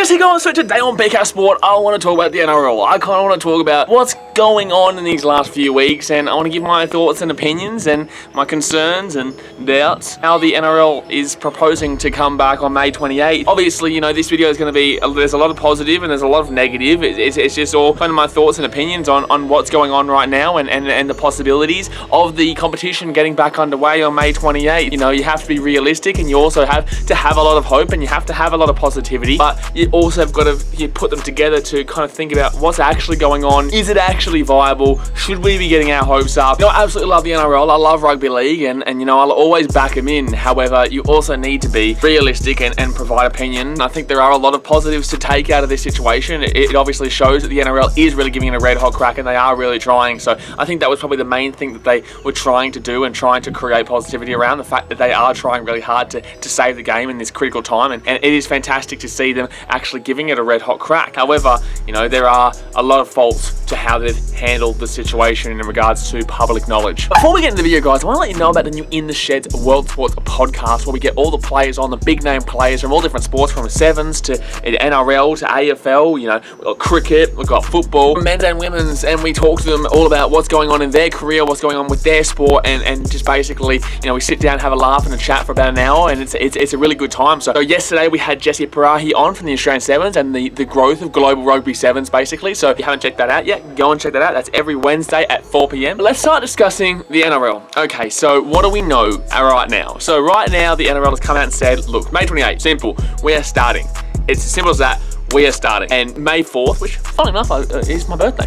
Jesse going, so today on BKRsport, I want to talk about the NRL. I kind of want to talk about what's going on in these last few weeks, and I want to give my thoughts and opinions and my concerns and doubts how the NRL is proposing to come back on May 28th. Obviously, you know, this video is going to be, there's a lot of positive and there's a lot of negative. It's just all kind of my thoughts and opinions on what's going on right now and the possibilities of the competition getting back underway on May 28th. You know, you have to be realistic, and you also have to have a lot of hope, and you have to have a lot of positivity, but you also have got to put them together to kind of think about what's actually going on. Is it actually viable? Should we be getting our hopes up? You know, I absolutely love the NRL. I love Rugby League, and you know, I'll always back them in. However, you also need to be realistic and provide opinion. I think there are a lot of positives to take out of this situation. It obviously shows that the NRL is really giving it a red hot crack, and they are really trying. So I think that was probably the main thing that they were trying to do, and trying to create positivity around the fact that they are trying really hard to save the game in this critical time, and it is fantastic to see them actually giving it a red hot crack. However, you know, there are a lot of faults to how they've handled the situation in regards to public knowledge. Before we get into the video, guys, I want to let you know about the new In the Sheds World Sports podcast, where we get all the players on, the big name players from all different sports, from sevens to NRL to AFL. You know, we've got cricket, we've got football, men's and women's, and we talk to them all about what's going on in their career, what's going on with their sport, and just basically, you know, we sit down, have a laugh and a chat for about an hour, and it's a really good time. So yesterday we had Jesse Parahi on from the Australian Sevens and the growth of global rugby sevens, basically. So if you haven't checked that out yet, go and check that out. That's every Wednesday at 4 p.m. Let's start discussing the NRL. Okay, so what do we know right now? So right now, the NRL has come out and said, look, May 28th, simple, we are starting. It's as simple as that. We are starting. And May 4th, which, funny enough, is my birthday.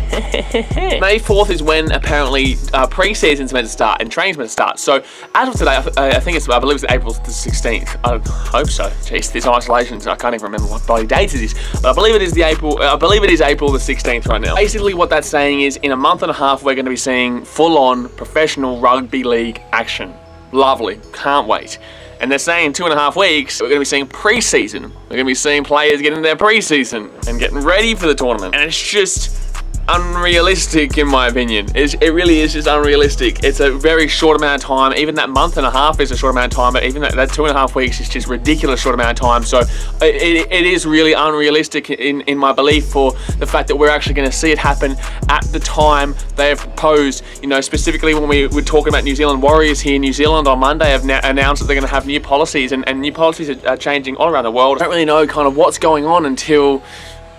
May 4th is when apparently pre-season's meant to start and training's meant to start. So as of today, I believe it's April the 16th. I hope so. Jeez, these isolations, I can't even remember what bloody date it is. But I believe it is April the 16th right now. Basically what that's saying is, in a month and a half, we're going to be seeing full-on professional rugby league action. Lovely. Can't wait. And they're saying 2.5 weeks, we're going to be seeing pre-season. We're going to be seeing players getting their pre-season and getting ready for the tournament. And it's just unrealistic, in my opinion. It really is just unrealistic. It's a very short amount of time. Even that month and a half is a short amount of time, but even that 2.5 weeks is just ridiculous short amount of time. So it is really unrealistic in my belief, for the fact that we're actually going to see it happen at the time they have proposed. You know, specifically when we were talking about New Zealand Warriors here, New Zealand on Monday have announced that they're going to have new policies, and new policies are changing all around the world. I don't really know kind of what's going on until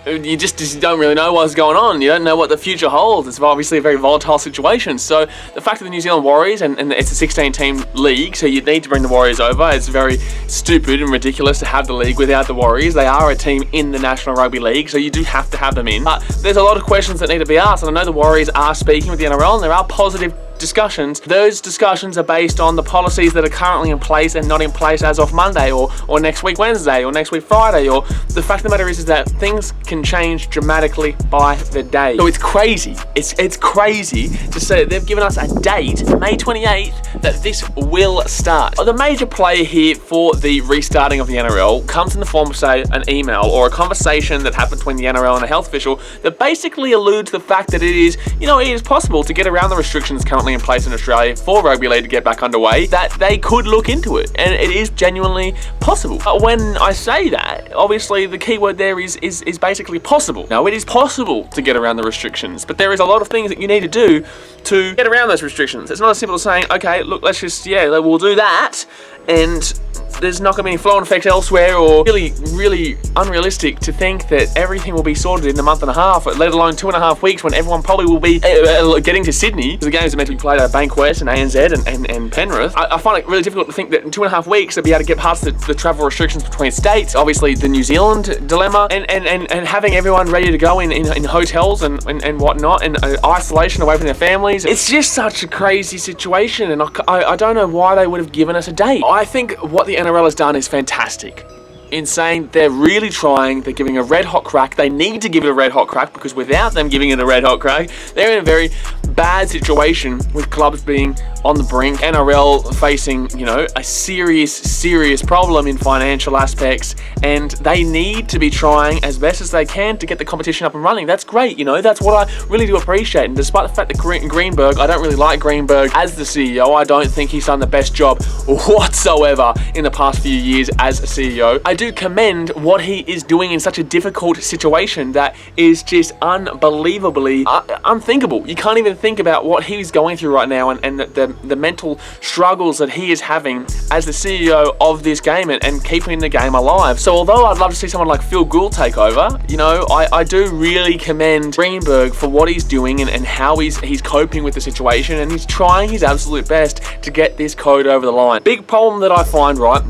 you just don't really know what's going on. You don't know what the future holds. It's obviously a very volatile situation. So the fact that the New Zealand Warriors, and it's a 16-team league, so you'd need to bring the Warriors over. It's very stupid and ridiculous to have the league without the Warriors. They are a team in the National Rugby League, so you do have to have them in. But there's a lot of questions that need to be asked, and I know the Warriors are speaking with the NRL, and there are positive discussions. Those discussions are based on the policies that are currently in place and not in place as of Monday, or next week Wednesday, or next week Friday. Or the fact of the matter is that things can change dramatically by the day. So it's crazy. It's crazy to say that they've given us a date, May 28th, that this will start. The major player here for the restarting of the NRL comes in the form of, say, an email or a conversation that happened between the NRL and a health official that basically alludes to the fact that it is possible to get around the restrictions currently in place in Australia for Rugby League to get back underway, that they could look into it, and it is genuinely possible. But when I say that, obviously the key word there is basically possible. Now, it is possible to get around the restrictions, but there is a lot of things that you need to do to get around those restrictions. It's not as simple as saying, okay, look, let's just, we'll do that, and there's not going to be any flow-on effect elsewhere, or really unrealistic to think that everything will be sorted in a month and a half, let alone 2.5 weeks, when everyone probably will be getting to Sydney, because the games are meant to be played at Bankwest and ANZ and Penrith. I find it really difficult to think that in 2.5 weeks they'll be able to get past the travel restrictions between states, obviously the New Zealand dilemma, and having everyone ready to go in hotels and whatnot, and isolation away from their families. It's just such a crazy situation, and I don't know why they would have given us a date. I think what the NRL has done is fantastic in saying they're really trying, they're giving a red hot crack. They need to give it a red hot crack, because without them giving it a red hot crack, they're in a very bad situation with clubs being on the brink. NRL facing, you know, a serious problem in financial aspects, and they need to be trying as best as they can to get the competition up and running. That's great, you know, that's what I really do appreciate. And despite the fact that Greenberg, I don't really like Greenberg as the CEO. I don't think he's done the best job whatsoever in the past few years as a CEO. I do commend what he is doing in such a difficult situation that is just unbelievably unthinkable. You can't even think about what he's going through right now, and the mental struggles that he is having as the CEO of this game and keeping the game alive. So although I'd love to see someone like Phil Gould take over, you know, I do really commend Greenberg for what he's doing and how he's coping with the situation, and he's trying his absolute best to get this code over the line. Big problem that I find, right,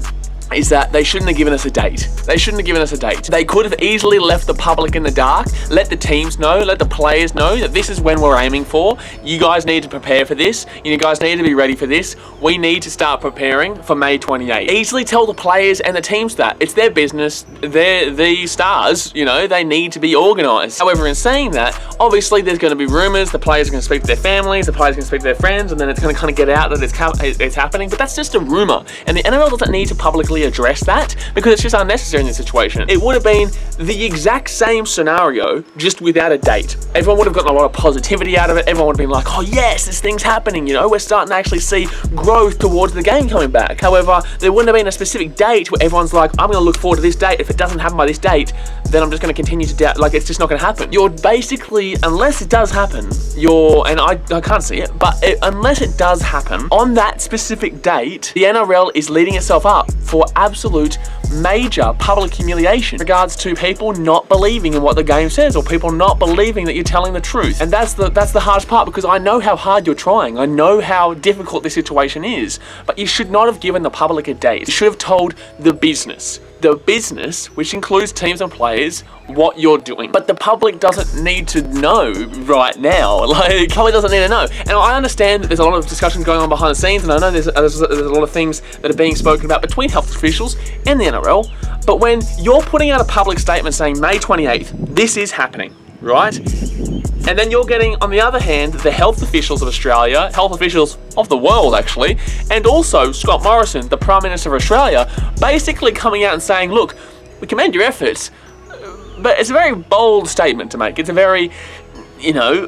is that they shouldn't have given us a date. They shouldn't have given us a date. They could have easily left the public in the dark, let the teams know, let the players know that this is when we're aiming for. You guys need to prepare for this. You guys need to be ready for this. We need to start preparing for May 28th. Easily tell the players and the teams that. It's their business. They're the stars, you know, they need to be organised. However, in saying that, obviously there's going to be rumours, the players are going to speak to their families, the players are going to speak to their friends, and then it's going to kind of get out that it's happening, but that's just a rumour. And the NRL doesn't need to publicly address that because it's just unnecessary in this situation. It would have been the exact same scenario, just without a date. Everyone would have gotten a lot of positivity out of it. Everyone would have been like, oh yes, this thing's happening, you know, we're starting to actually see growth towards the game coming back. However, there wouldn't have been a specific date where everyone's like, I'm going to look forward to this date. If it doesn't happen by this date, then I'm just going to continue to doubt, like, it's just not going to happen. You're basically, unless it does happen, and I can't see it, but unless it does happen on that specific date, the NRL is leading itself up for absolute major public humiliation in regards to people not believing in what the game says, or people not believing that you're telling the truth. And that's the hardest part, because I know how hard you're trying. I know how difficult this situation is, but you should not have given the public a date. You should have told the business, which includes teams and players, what you're doing. But the public doesn't need to know right now. Like, the public doesn't need to know. And I understand that there's a lot of discussion going on behind the scenes, and I know there's a lot of things that are being spoken about between health officials and the NRL. But when you're putting out a public statement saying May 28th, this is happening, right? And then you're getting, on the other hand, the health officials of Australia, health officials of the world actually, and also Scott Morrison, the Prime Minister of Australia, basically coming out and saying, look, we commend your efforts, but it's a very bold statement to make. It's a very, you know,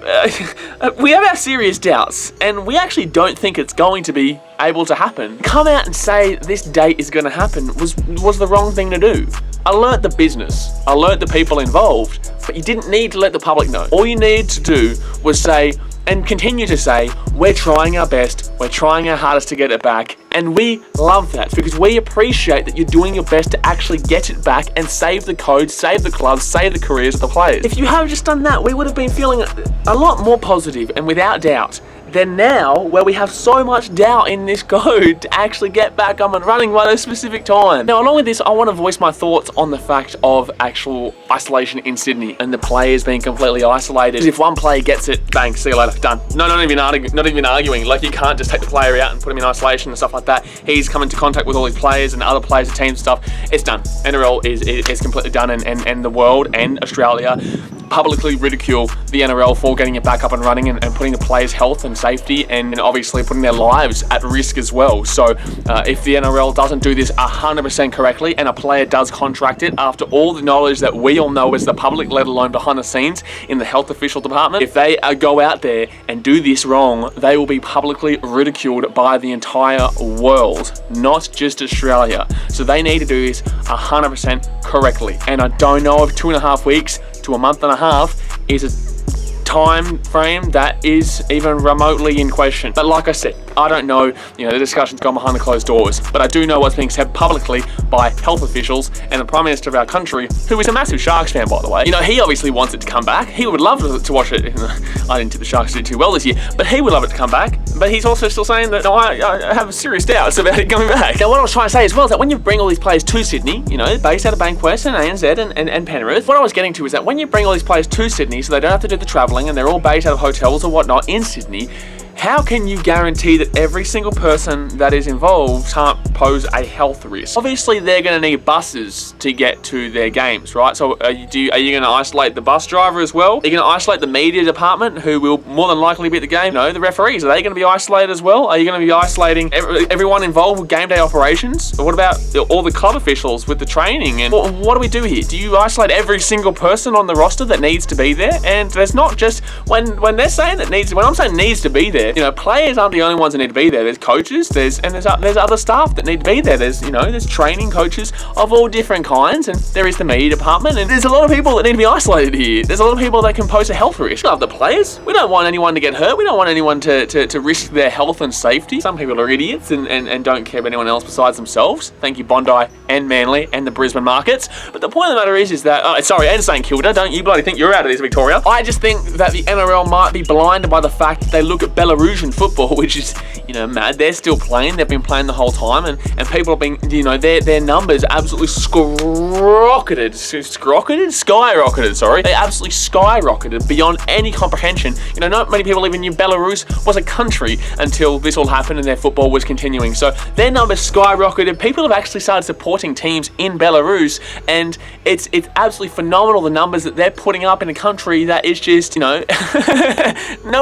we have our serious doubts, and we actually don't think it's going to be able to happen. Come out and say this date is going to happen was the wrong thing to do. Alert the business, alert the people involved, but you didn't need to let the public know. All you need to do was say, and continue to say, we're trying our best, we're trying our hardest to get it back, and we love that because we appreciate that you're doing your best to actually get it back and save the code, save the clubs, save the careers of the players. If you had just done that, we would have been feeling a lot more positive and without doubt than now, where we have so much doubt in this code to actually get back up and running by a specific time. Now, along with this, I want to voice my thoughts on the fact of actual isolation in Sydney and the players being completely isolated. If one player gets it, bang, see you later, done. No, not even arguing. Like, you can't just take the player out and put him in isolation and stuff like that. He's come into contact with all his players and other players, the team stuff. It's done. NRL is completely done, and the world and Australia publicly ridicule the NRL for getting it back up and running and putting the players' health and safety and obviously putting their lives at risk as well. So if the NRL doesn't do this 100% correctly and a player does contract it after all the knowledge that we all know as the public, let alone behind the scenes in the health official department, if they go out there and do this wrong, they will be publicly ridiculed by the entire world, not just Australia. So they need to do this 100% correctly. And I don't know if 2.5 weeks to a month and a half is a time frame that is even remotely in question. But like I said, I don't know, the discussion's gone behind the closed doors, but I do know what's being said publicly by health officials and the Prime Minister of our country, who is a massive Sharks fan, by the way. He obviously wants it to come back. He would love to watch it. I didn't think the Sharks did too well this year, but he would love it to come back. But he's also still saying that, no, I have serious doubts about it coming back. Now, what I was trying to say as well is that when you bring all these players to Sydney, based out of Bankwest and ANZ and Penrith, what I was getting to is that when you bring all these players to Sydney, so they don't have to do the travelling and they're all based out of hotels or whatnot in Sydney, how can you guarantee that every single person that is involved can't pose a health risk? Obviously, they're going to need buses to get to their games, right? So are you going to isolate the bus driver as well? Are you going to isolate the media department, who will more than likely be at the game? No, the referees, are they going to be isolated as well? Are you going to be isolating everyone involved with game day operations? Or what about all the club officials with the training? And what do we do here? Do you isolate every single person on the roster that needs to be there? And there's not just, when they're saying that needs, when I'm saying needs to be there, you know, players aren't the only ones that need to be there. There's coaches, there's other staff that need to be there. There's training coaches of all different kinds, and there is the media department, and there's a lot of people that need to be isolated here. There's a lot of people that can pose a health risk. We love the players. We don't want anyone to get hurt. We don't want anyone to risk their health and safety. Some people are idiots and don't care about anyone else besides themselves. Thank you, Bondi and Manly and the Brisbane markets. But the point of the matter is that, and St Kilda, don't you bloody think you're out of this, Victoria? I just think that the NRL might be blinded by the fact that they look at Belarusian football, which is, mad. They're still playing. They've been playing the whole time, and people have been, their numbers absolutely skyrocketed. They absolutely skyrocketed beyond any comprehension. Not many people even knew Belarus was a country until this all happened and their football was continuing. So their numbers skyrocketed. People have actually started supporting teams in Belarus, and it's absolutely phenomenal, the numbers that they're putting up in a country that is just, no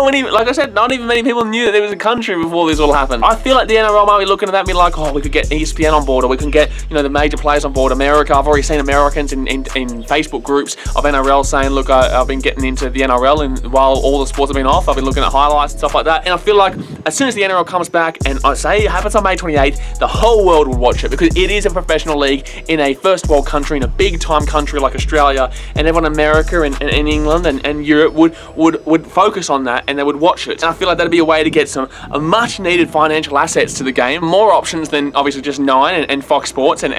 one even, like I said, not even many people knew that there was a country before this all happened. I feel like the NRL might be looking at that and be like, we could get ESPN on board, or we can get, the major players on board. America, I've already seen Americans in Facebook groups of NRL saying, look, I've been getting into the NRL, and while all the sports have been off, I've been looking at highlights and stuff like that. And I feel like as soon as the NRL comes back, and I say it happens on May 28th, the whole world will watch it, because it is a professional league in a first world country, in a big time country like Australia, and everyone in America and England and Europe would focus on that, and they would watch it. And I feel like that'd be a way to get some much needed financial assets to the game, more options than obviously just Nine and Fox Sports and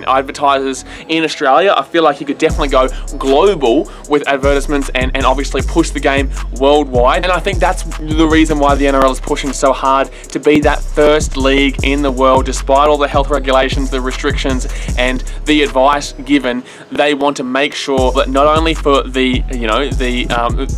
advertisers in Australia. I feel like you could definitely go global with advertisements and obviously push the game worldwide. And I think that's the reason why the NRL is pushing so hard to be that first league in the world, despite all the health regulations, the restrictions, and the advice given. They want to make sure that not only for the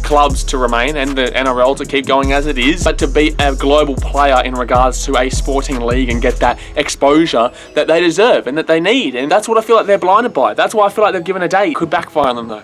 clubs to remain and the NRL to keep going as it is, but to be a global player in regards to a sporting league and get that exposure that they deserve and that they need. And that's what I feel like they're blinded by. That's why I feel like they've given a date. It could backfire on them though.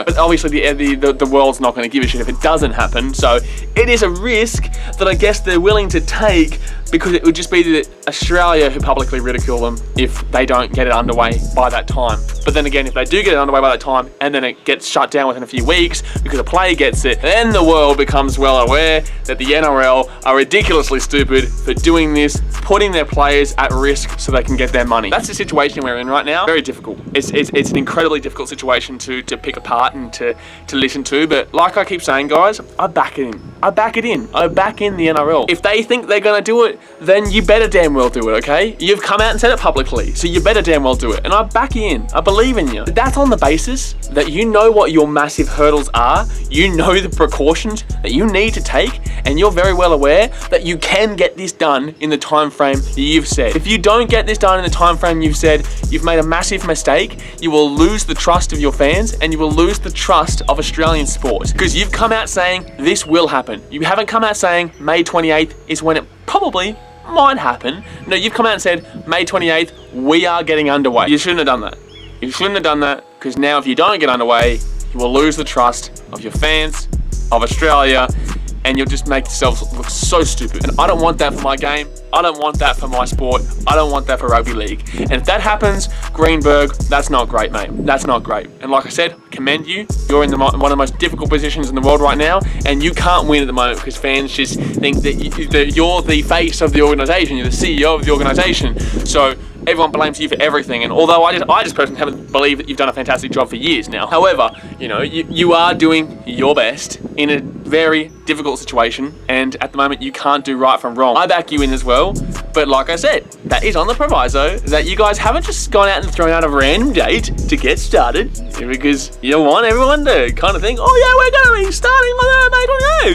But obviously the world's not going to give a shit if it doesn't happen. So it is a risk that I guess they're willing to take, because it would just be Australia who publicly ridicule them if they don't get it underway by that time. But then again, if they do get it underway by that time and then it gets shut down within a few weeks because a player gets it, then the world becomes well aware that the NRL are ridiculously stupid for doing this, putting their players at risk so they can get their money. That's the situation we're in right now. Very difficult. It's an incredibly difficult situation to pick apart and to listen to. But like I keep saying, guys, I back it in. I back in the NRL. If they think they're going to do it, then you better damn well do it, okay? You've come out and said it publicly, so you better damn well do it. And I back you in. I believe in you. But that's on the basis that you know what your massive hurdles are, you know the precautions that you need to take, and you're very well aware that you can get this done in the time frame you've said. If you don't get this done in the time frame you've said, you've made a massive mistake. You will lose the trust of your fans, and you will lose the trust of Australian sport, because you've come out saying this will happen. You haven't come out saying May 28th is when it probably might happen. No, you've come out and said May 28th, we are getting underway. You shouldn't have done that. You shouldn't have done that, because now if you don't get underway, you will lose the trust of your fans, of Australia, and you'll just make yourself look so stupid. And I don't want that for my game. I don't want that for my sport. I don't want that for rugby league. And if that happens, Greenberg, that's not great, mate. That's not great. And like I said, commend you. You're in one of the most difficult positions in the world right now, and you can't win at the moment because fans just think that you're the face of the organisation. You're the CEO of the organisation. So everyone blames you for everything. And although I just personally haven't believed that you've done a fantastic job for years now. However, you are doing your best in a very difficult situation, and at the moment you can't do right from wrong. I back you in as well, but like I said, that is on the proviso that you guys haven't just gone out and thrown out a random date to get started, because you want everyone to kind of think, oh yeah, we're going to be starting on May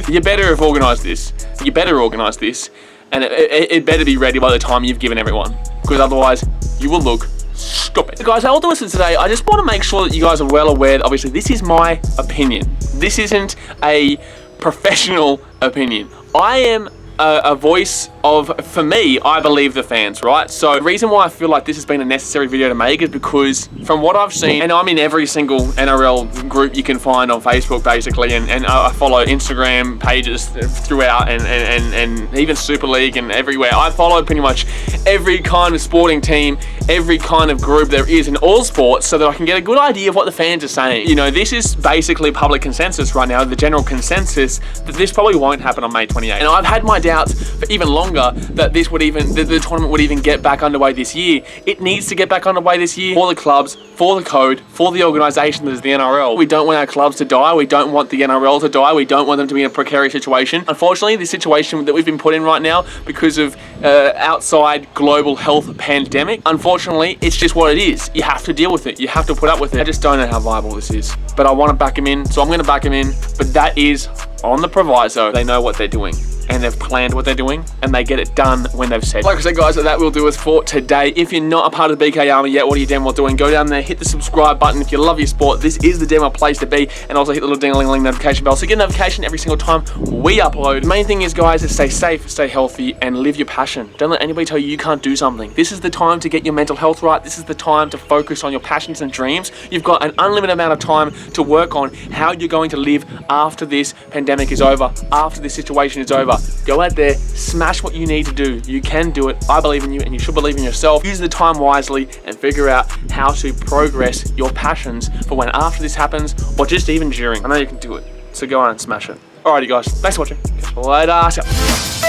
28th. You better have organised this. You better organise this, and it better be ready by the time you've given everyone, because otherwise you will look stupid. So guys, I'll do this today. I just want to make sure that you guys are well aware that obviously this is my opinion. This isn't a professional opinion. I am a voice of, for me, I believe the fans, right? So the reason why I feel like this has been a necessary video to make is because from what I've seen, and I'm in every single NRL group you can find on Facebook basically, and I follow Instagram pages throughout, and even Super League and everywhere. I follow pretty much every kind of sporting team, every kind of group there is in all sports, so that I can get a good idea of what the fans are saying. You know, this is basically public consensus right now, the general consensus that this probably won't happen on May 28th. And I've had my doubts for even longer that this would even, the tournament would even get back underway this year. It needs to get back underway this year for the clubs, for the code, for the organisation that is the NRL. We don't want our clubs to die. We don't want the NRL to die. We don't want them to be in a precarious situation. Unfortunately, the situation that we've been put in right now because of outside global health pandemic, unfortunately, it's just what it is. You have to deal with it. You have to put up with it. I just don't know how viable this is. But I want to back him in, so I'm going to back him in. But that is on the proviso. They know what they're doing, and they've planned what they're doing, and they get it done when they've said. Like I said, guys, that will do us for today. If you're not a part of the BK Army yet, what are you damn well doing? Go down there, hit the subscribe button. If you love your sport, this is the damn well place to be, and also hit the little ding-a-ling-ling notification bell so you get a notification every single time we upload. The main thing is, guys, is stay safe, stay healthy, and live your passion. Don't let anybody tell you you can't do something. This is the time to get your mental health right. This is the time to focus on your passions and dreams. You've got an unlimited amount of time to work on how you're going to live after this pandemic is over, after this situation is over. Go out there, smash what you need to do. You can do it. I believe in you, and you should believe in yourself. Use the time wisely and figure out how to progress your passions for when after this happens, or just even during. I know you can do it, so go on and smash it. Alrighty, guys, thanks for watching. Catch you later.